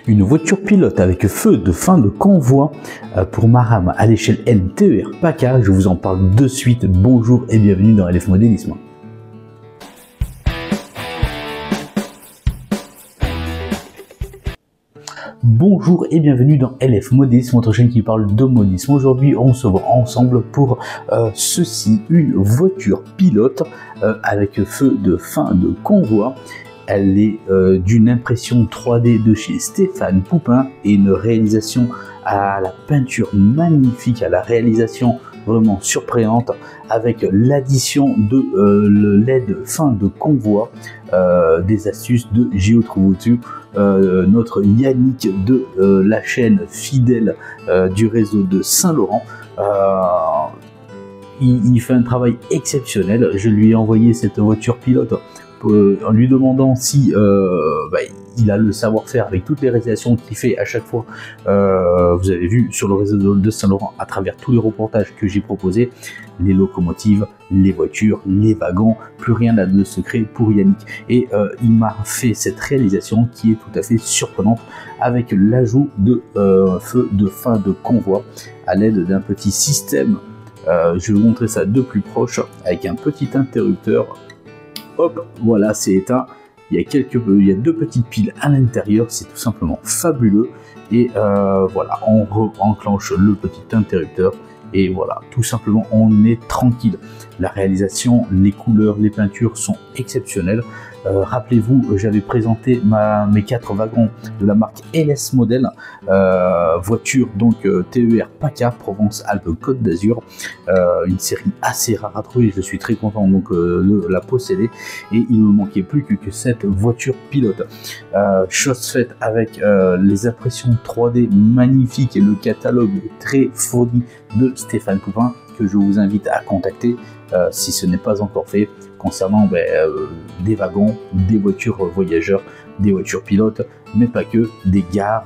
Une voiture pilote avec feu de fin de convoi pour ma rame à l'échelle N TER PACA. Je vous en parle de suite. Bonjour et bienvenue dans LF Modélisme. Bonjour et bienvenue dans LF Modélisme, votre chaîne qui parle de modélisme. Aujourd'hui, on se voit ensemble pour ceci, une voiture pilote avec feu de fin de convoi. Elle est d'une impression 3D de chez Stéphane Poupin et une réalisation à la peinture magnifique, à la réalisation vraiment surprenante avec l'addition de le LED fin de convoi, des astuces de GeoTrouveAuto, notre Yannick de la chaîne fidèle du réseau de Saint-Laurent. Il fait un travail exceptionnel. Je lui ai envoyé cette voiture pilote en lui demandant si il a le savoir-faire avec toutes les réalisations qu'il fait à chaque fois. Vous avez vu sur le réseau de Saint-Laurent à travers tous les reportages que j'ai proposés, les locomotives, les voitures, les wagons, plus rien n'a de secret pour Yannick. Et il m'a fait cette réalisation qui est tout à fait surprenante avec l'ajout de feu de fin de convoi à l'aide d'un petit système. Je vais vous montrer ça de plus proche avec un petit interrupteur. Hop, voilà, c'est éteint. Il y a deux petites piles à l'intérieur, c'est tout simplement fabuleux. Et voilà, on enclenche le petit interrupteur et voilà, tout simplement on est tranquille. La réalisation, les couleurs, les peintures sont exceptionnelles. Rappelez-vous, j'avais présenté mes 4 wagons de la marque LS Model, voiture donc TER PACA Provence-Alpes-Côte d'Azur, une série assez rare à trouver. Je suis très content donc de la posséder et il ne me manquait plus que cette voiture pilote. Chose faite avec les impressions 3D magnifiques et le catalogue très fourni de Stéphane Poupin que je vous invite à contacter si ce n'est pas encore fait, concernant des wagons, des voitures voyageurs, des voitures pilotes, mais pas que, des gares,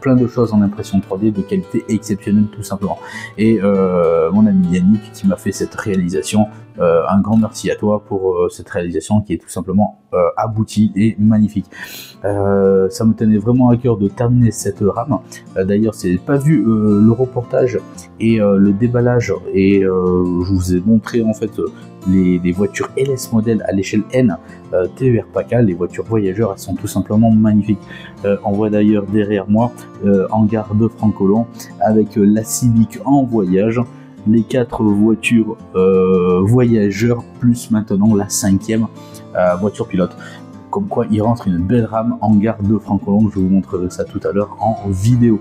plein de choses en impression 3D de qualité exceptionnelle tout simplement. Et mon ami Yannick qui m'a fait cette réalisation, un grand merci à toi pour cette réalisation qui est tout simplement aboutie et magnifique. Ça me tenait vraiment à cœur de terminer cette rame. D'ailleurs, c'est pas vu le reportage et le déballage, et je vous ai montré en fait les voitures LS Model à l'échelle N TER PACA, les voitures voyageurs, elles sont tout simplement magnifiques. On voit d'ailleurs derrière moi hangar de Francolon avec la Civic en voyage, les 4 voitures voyageurs plus maintenant la 5e voiture pilote. Comme quoi il rentre une belle rame hangar de Francolon. Je vous montrerai ça tout à l'heure en vidéo.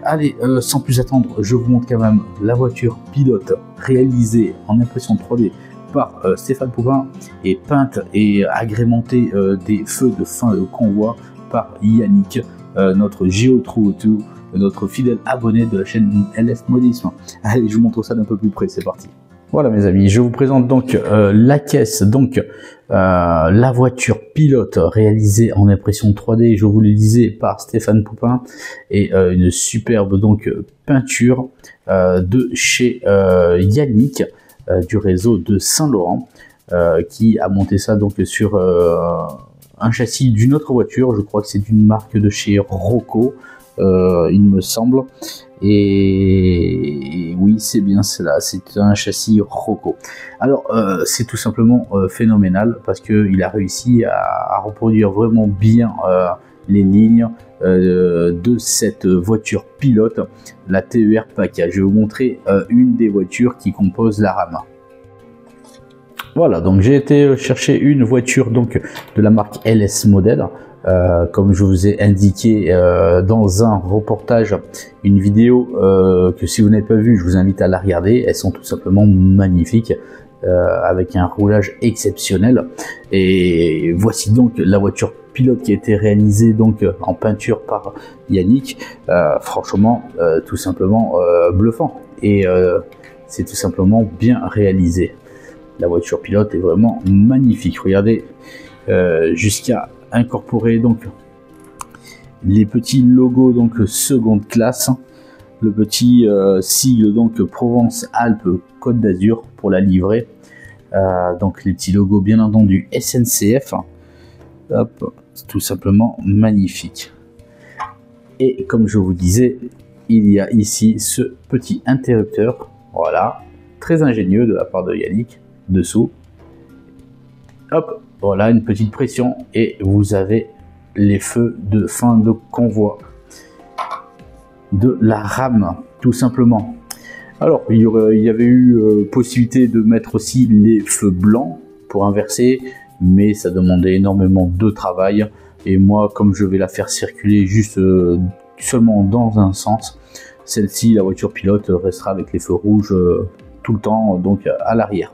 Allez, sans plus attendre, je vous montre quand même la voiture pilote réalisée en impression 3D par Stéphane Poupin et peinte et agrémentée des feux de fin de convoi par Yannick, notre GeoTrouveAuto, notre fidèle abonné de la chaîne LF Modélisme. Allez, je vous montre ça d'un peu plus près, c'est parti. Voilà mes amis, je vous présente donc la caisse, donc la voiture pilote réalisée en impression 3D, je vous le disais, par Stéphane Poupin, et une superbe donc peinture de chez Yannick du réseau de Saint-Laurent, qui a monté ça donc sur un châssis d'une autre voiture. Je crois que c'est d'une marque de chez Rocco, il me semble. Et oui, c'est bien cela, c'est un châssis Rocco. Alors c'est tout simplement phénoménal parce que il a réussi à reproduire vraiment bien les lignes de cette voiture pilote, la TER PACA. Je vais vous montrer une des voitures qui composent la rame. Voilà, donc j'ai été chercher une voiture donc de la marque LS Model. Comme je vous ai indiqué dans un reportage, une vidéo que si vous n'avez pas vu, je vous invite à la regarder. Elles sont tout simplement magnifiques, avec un roulage exceptionnel. Et voici donc la voiture pilote qui a été réalisée donc en peinture par Yannick. Franchement, tout simplement bluffant. Et c'est tout simplement bien réalisé. La voiture pilote est vraiment magnifique. Regardez, jusqu'à incorporer donc les petits logos donc seconde classe, le petit sigle donc Provence-Alpes-Côte d'Azur pour la livrée, donc les petits logos bien entendu SNCF, Hop, c'est tout simplement magnifique. Et comme je vous disais, il y a ici ce petit interrupteur, voilà, très ingénieux de la part de Yannick, dessous. Hop, voilà, une petite pression et vous avez les feux de fin de convoi de la rame, tout simplement. Alors, il y avait eu possibilité de mettre aussi les feux blancs pour inverser, mais ça demandait énormément de travail. Et moi, comme je vais la faire circuler juste seulement dans un sens, celle-ci, la voiture pilote, restera avec les feux rouges tout le temps, donc à l'arrière.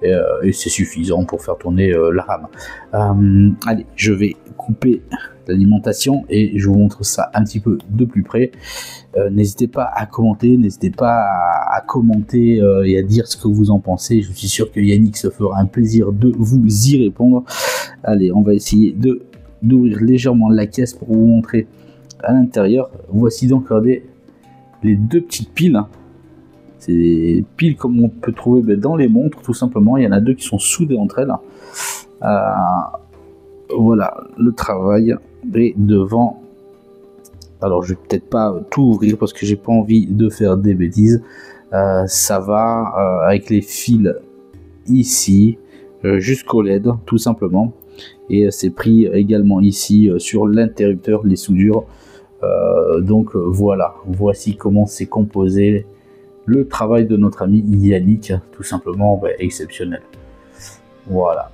Et c'est suffisant pour faire tourner la rame. Allez, je vais couper l'alimentation et je vous montre ça un petit peu de plus près. N'hésitez pas à commenter, n'hésitez pas à commenter et à dire ce que vous en pensez. Je suis sûr que Yannick se fera un plaisir de vous y répondre. Allez, on va essayer d'ouvrir légèrement la caisse pour vous montrer à l'intérieur. Voici donc, regardez, les deux petites piles. C'est des piles comme on peut trouver dans les montres, tout simplement. Il y en a deux qui sont soudées entre elles. Voilà le travail. Et devant, alors je vais peut-être pas tout ouvrir parce que j'ai pas envie de faire des bêtises. Ça va avec les fils ici jusqu'au LED, tout simplement. Et c'est pris également ici sur l'interrupteur, les soudures. Donc voilà, voici comment c'est composé. Le travail de notre ami Yannick, tout simplement exceptionnel. Voilà.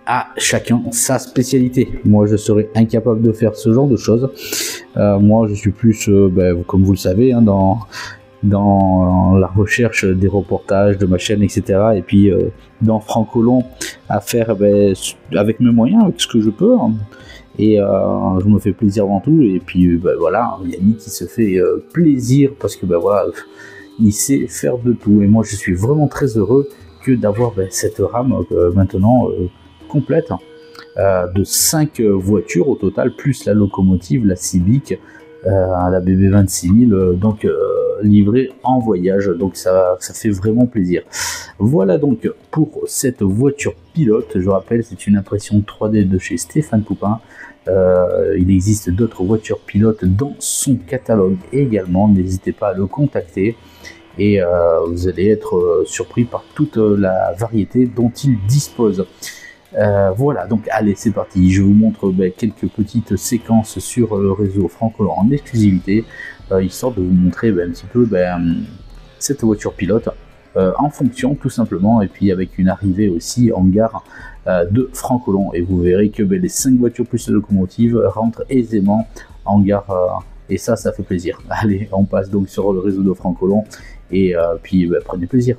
À chacun sa spécialité. Moi, je serais incapable de faire ce genre de choses. Moi, je suis plus, comme vous le savez, hein, dans la recherche des reportages de ma chaîne, etc. Et puis dans Francolon, à faire avec mes moyens, avec ce que je peux. Hein. Et je me fais plaisir avant tout. Et puis voilà, Yannick qui se fait plaisir parce que voilà, il sait faire de tout. Et moi, je suis vraiment très heureux que d'avoir cette rame maintenant complète de 5 voitures au total, plus la locomotive, la Civic, la BB 26000, donc livrée en voyage. Donc ça fait vraiment plaisir. Voilà donc pour cette voiture pilote. Je rappelle, c'est une impression 3D de chez Stéphane Poupin. Il existe d'autres voitures pilotes dans son catalogue également. N'hésitez pas à le contacter et vous allez être surpris par toute la variété dont il dispose. Voilà, donc allez, c'est parti. Je vous montre quelques petites séquences sur le réseau Francolon en exclusivité, histoire de vous montrer un petit peu cette voiture pilote en fonction, tout simplement, et puis avec une arrivée aussi en gare de Francolon. Et vous verrez que les 5 voitures plus la locomotive rentrent aisément en gare, et ça fait plaisir. Allez, on passe donc sur le réseau de Francolon, et puis prenez plaisir.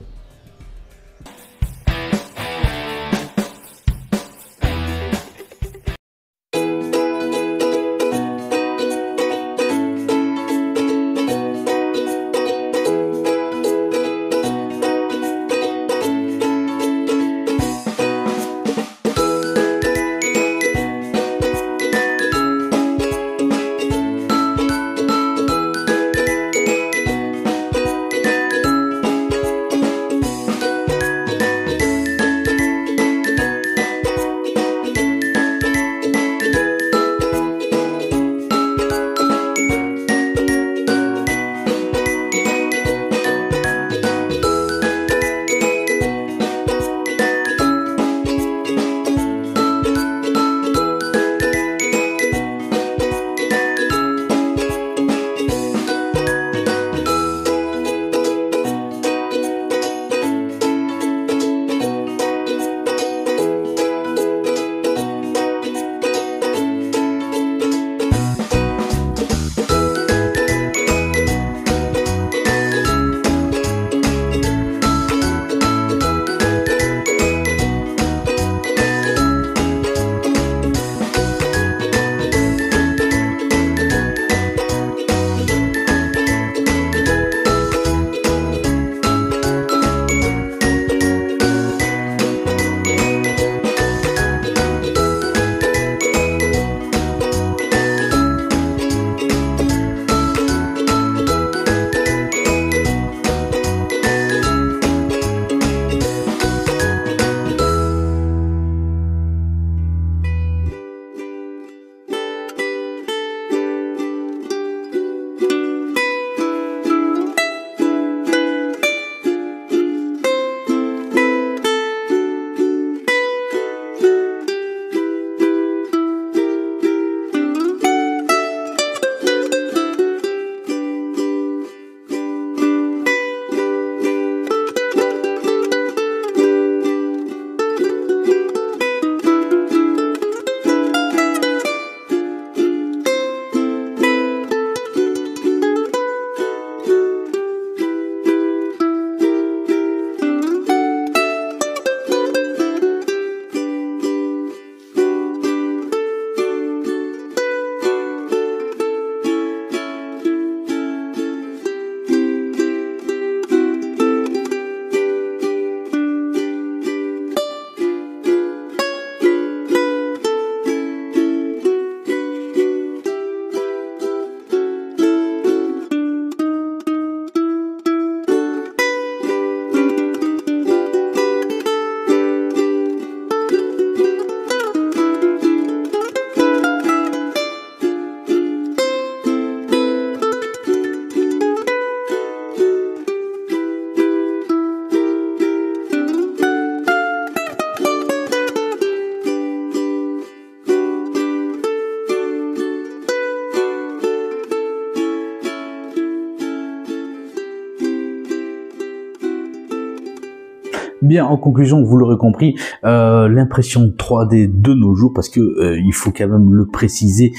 Bien, en conclusion, vous l'aurez compris, l'impression 3D de nos jours, parce que il faut quand même le préciser,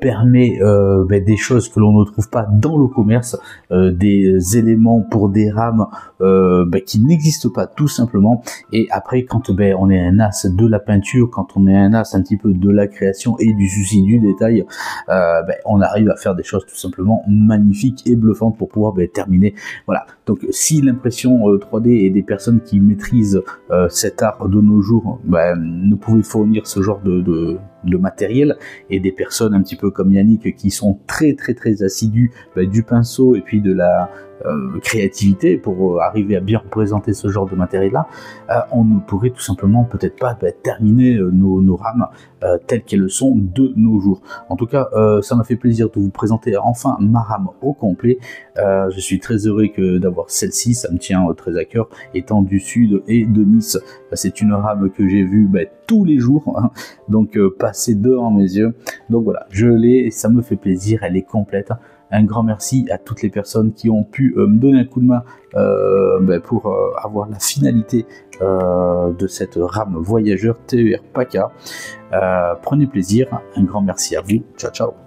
permet des choses que l'on ne trouve pas dans le commerce, des éléments pour des rames qui n'existent pas tout simplement. Et après, quand on est un as de la peinture, quand on est un as un petit peu de la création et du souci du détail, on arrive à faire des choses tout simplement magnifiques et bluffantes pour pouvoir terminer. Voilà. Donc si l'impression 3D et des personnes qui maîtrisent cet art de nos jours ne pouvaient fournir ce genre de matériel, et des personnes un petit peu comme Yannick qui sont très assidus du pinceau et puis de la créativité pour arriver à bien représenter ce genre de matériel là, on ne pourrait tout simplement peut-être pas terminer nos rames telles qu'elles sont de nos jours. En tout cas, ça m'a fait plaisir de vous présenter enfin ma rame au complet. Je suis très heureux d'avoir celle-ci, ça me tient très à cœur, étant du sud et de Nice. C'est une rame que j'ai vue tous les jours, hein, donc passer devant mes yeux. Donc voilà, je l'ai, ça me fait plaisir, elle est complète. Un grand merci à toutes les personnes qui ont pu me donner un coup de main pour avoir la finalité de cette rame voyageur TER PACA. Prenez plaisir, un grand merci à vous, ciao ciao.